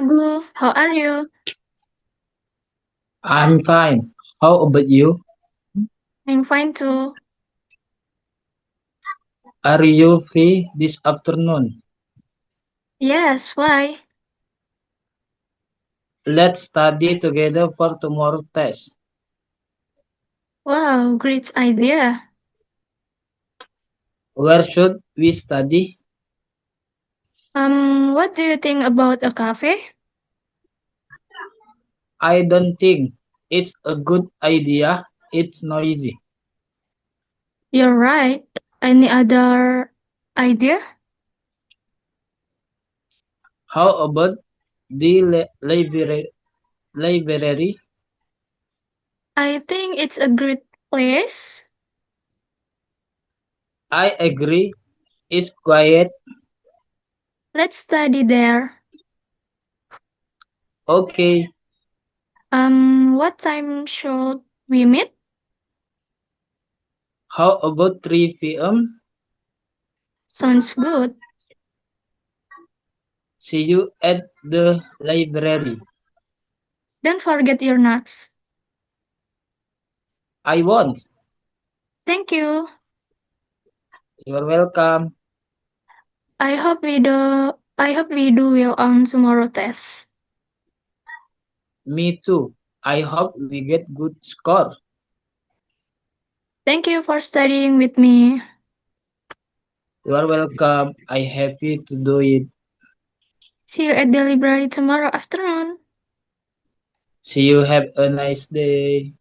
Teguh. How are you? I'm fine. How about you? I'm fine too. Are you free this afternoon? Yes, why? Let's study together for tomorrow's test. Wow, great idea. Where should we study? What do you think about a cafe? I don't think it's a good idea. It's noisy. You're right. Any other idea? How about the library? I think it's a great place. I agree. It's quiet. Let's study there. Okay. What time should we meet? How about 3 p.m.? Sounds good. See you at the library. Don't forget your nuts. I won't. Thank you. You're welcome. I hope we do well on tomorrow test. Me too. I hope we get good score. Thank you for studying with me. You are welcome. I happy to do it. See you at the library tomorrow afternoon. See you. Have a nice day.